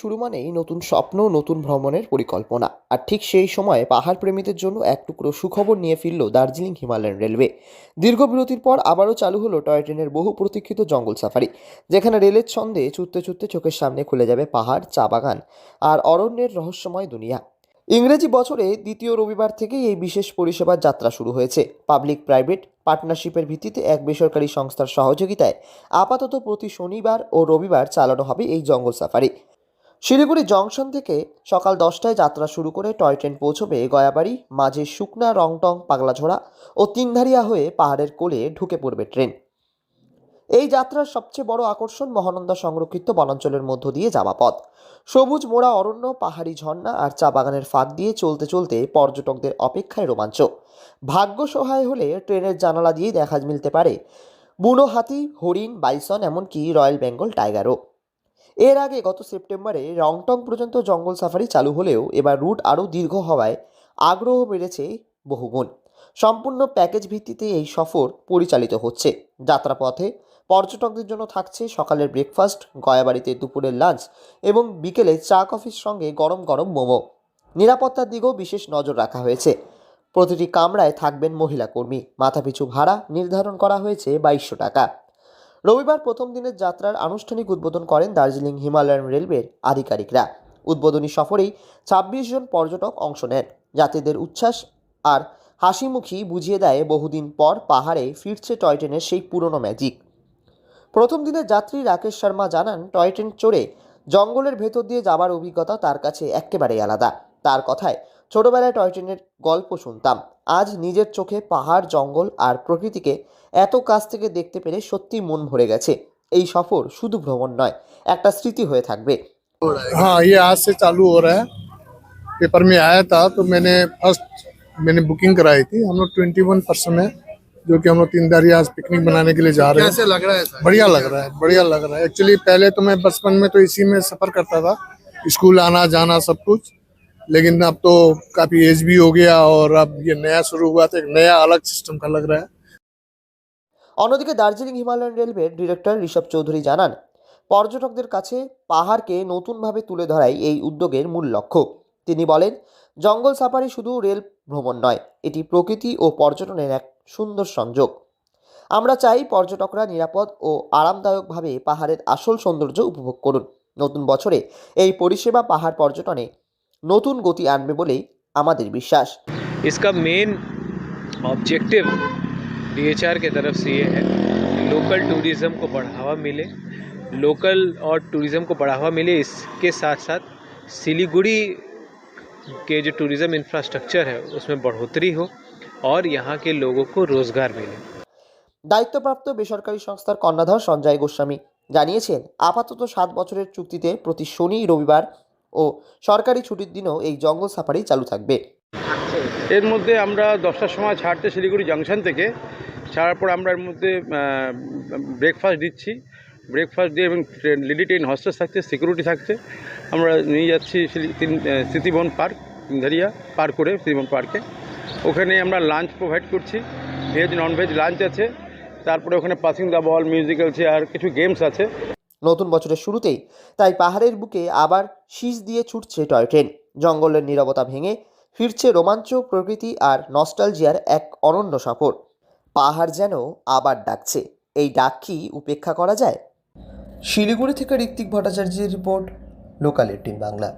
শুরু মানেই নতুন স্বপ্ন, নতুন ভ্রমণের পরিকল্পনা। আর ঠিক সেই সময়ে পাহাড় প্রেমীদের জন্য এক টুকরো সুখবর নিয়ে ফিরল দার্জিলিং হিমালয়ান রেলওয়ে। দীর্ঘ বিরতির পর আবারও চালু হলো টয় ট্রেনের বহু প্রতীক্ষিত জঙ্গল সাফারি, যেখানে রেলের ছন্দে ছুটতে ছুটতে চোখের সামনে খুলে যাবে পাহাড়, চা বাগান আর অরণ্যের রহস্যময় দুনিয়া। ইংরেজি বছরে দ্বিতীয় রবিবার থেকেই এই বিশেষ পরিষেবার যাত্রা শুরু হয়েছে। পাবলিক প্রাইভেট পার্টনারশিপের ভিত্তিতে এক বেসরকারি সংস্থার সহযোগিতায় আপাতত প্রতি শনিবার ও রবিবার চালানো হবে এই জঙ্গল সাফারি। শিলিগুড়ি জংশন থেকে সকাল 10টায় যাত্রা শুরু করে টয় ট্রেন পৌঁছবে গয়াবাড়ি, মাঝে শুকনা, রংটং, পাগলাঝোড়া ও তিনধারিয়া হয়ে পাহাড়ের কোলে ঢুকে পড়বে ট্রেন। এই যাত্রার সবচেয়ে বড় আকর্ষণ মহানন্দা সংরক্ষিত বনাঞ্চলের মধ্য দিয়ে যাওয়া পথ। সবুজ মোড়া অরণ্য, পাহাড়ি ঝর্ণা আর চা বাগানের ফাঁক দিয়ে চলতে চলতে পর্যটকদের অপেক্ষায় রোমাঞ্চ। ভাগ্য সহায় হলে ট্রেনের জানালা দিয়ে দেখা মিলতে পারে বুনো হাতি, হরিণ, বাইসন, এমনকি রয়্যাল বেঙ্গল টাইগারও। এর আগে গত সেপ্টেম্বরে রংটং পর্যন্ত জঙ্গল সাফারি চালু হলেও এবার রুট আরও দীর্ঘ হওয়ায় আগ্রহ বেড়েছে বহুগুণ। সম্পূর্ণ প্যাকেজ ভিত্তিতে এই সফর পরিচালিত হচ্ছে। যাত্রাপথে পর্যটকদের জন্য থাকছে সকালের ব্রেকফাস্ট, গয়াবাড়িতে দুপুরের লাঞ্চ এবং বিকেলে চা কফির সঙ্গে গরম গরম মোমো। নিরাপত্তার দিকেও বিশেষ নজর রাখা হয়েছে। প্রতিটি কামরায় থাকবেন মহিলা কর্মী। মাথাপিছু ভাড়া নির্ধারণ করা হয়েছে 2200 টাকা। রবিবার প্রথম দিনের যাত্রার আনুষ্ঠানিক উদ্বোধন করেন দার্জিলিং হিমালয়ান রেলওয়ের আধিকারিকরা। উদ্বোধনী সফরেই 26 জন পর্যটক অংশ নেন। যাত্রীদের উচ্ছ্বাস আর হাসিমুখী বুঝিয়ে দেয় বহুদিন পর পাহাড়ে ফিরছে টয় ট্রেনের সেই পুরনো ম্যাজিক। প্রথম দিনের যাত্রী রাকেশ শর্মা জানান, টয় ট্রেন চড়ে জঙ্গলের ভেতর দিয়ে যাবার অভিজ্ঞতা তার কাছে একেবারেই আলাদা। তার কথায়, ছোটবেলায় টয় ট্রেনের গল্প শুনতাম, আজ নিজের চোখে পাহাড়, জঙ্গল আর প্রকৃতিকে এত কাছ থেকে দেখতে পেরে সত্যি মন ভরে গেছে। এই সফর শুধু ভ্রমণ নয়, একটা স্মৃতি হয়ে থাকবে। हाँ, ये आज से चालू हो रहा है। पेपर में आया था तो मैंने बुकिंग कराई थी। हम लोग 21 पर्सन है, जो कि हम लोग तीन दरिया पिकनिक बनाने के लिए जा रहे हैं। कैसे लग रहा है सर? बढ़िया लग रहा है, बढ़िया लग रहा है। एक्चुअली पहले तो मैं बचपन में तो इसी में सफर करता था, स्कूल आना जाना सब कुछ। लेकिन अब तो काफी एज भी हो गया और अब ये नया शुरू हुआ तो एक नया अलग सिस्टम का लग रहा है। অন্যদিকে দার্জিলিং হিমালয়ান রেলওয়ের ডিরেক্টর ঋষভ চৌধুরী জানান, পর্যটকদের কাছে পাহাড়কে নতুনভাবে তুলে ধরাই এই উদ্যোগের মূল লক্ষ্য। তিনি বলেন, জঙ্গল সাফারি শুধু রেল ভ্রমণ নয়, এটি প্রকৃতি ও পর্যটনের এক সুন্দর সংযোগ। আমরা চাই পর্যটকরা নিরাপদ ও আরামদায়কভাবে পাহাড়ের আসল সৌন্দর্য উপভোগ করুন। নতুন বছরে এই পরিষেবা পাহাড় পর্যটনে নতুন গতি আনবে বলেই আমাদের বিশ্বাস। इसका मेन ऑब्जेक्टिव डीएचआर की तरफ से ये है कि लोकल टूरिज़्म को बढ़ावा मिले, लोकल और टूरिज़्म को बढ़ावा मिले। इसके साथ साथ सिलीगुड़ी के जो टूरिज़्म इंफ्रास्ट्रक्चर है उसमें बढ़ोतरी हो और यहाँ के लोगों को रोज़गार मिले। দায়িত্বপ্রাপ্ত বেসরকারি সংস্থার কর্ণধার সঞ্জয় গোস্বামী জানিয়েছেন, আপাতত 7 বছরের চুক্তিতে প্রতি শনি, রবিবার ও সরকারি ছুটির দিনও এই জঙ্গল সাফারি চালু থাকবে। এর মধ্যে আমরা 10টার সময় ছাড়তে শিলিগুড়ি জাংশন থেকে ছাড়ার পর আমরা এর মধ্যে ব্রেকফাস্ট দিচ্ছি। ব্রেকফাস্ট দিয়ে এবং লেডি ট্রেন হস্টেস থাকছে, সিকিউরিটি থাকছে। আমরা নিয়ে যাচ্ছি স্মৃতিবন পার্ক, তিনধারিয়া পার করে স্মৃতিবন পার্কে। ওখানে আমরা লাঞ্চ প্রোভাইড করছি, ভেজ নন ভেজ লাঞ্চ আছে। তারপরে ওখানে passing the ball, musical chair, কিছু গেমস আছে। নতুন বছরের শুরুতেই তাই পাহাড়ের বুকে আবার শীষ দিয়ে ছুটছে টয় ট্রেন। জঙ্গলের নীরবতা ভেঙে ফিরছে রোমাঞ্চ, প্রকৃতি আর নস্টালজিয়ার এক অনন্য সফর। পাহাড় যেন আবার ডাকছে। এই ডাক কি উপেক্ষা করা যায়? শিলিগুড়ি থেকে ঋত্বিক ভট্টাচার্যের রিপোর্ট, লোকাল 18 বাংলা।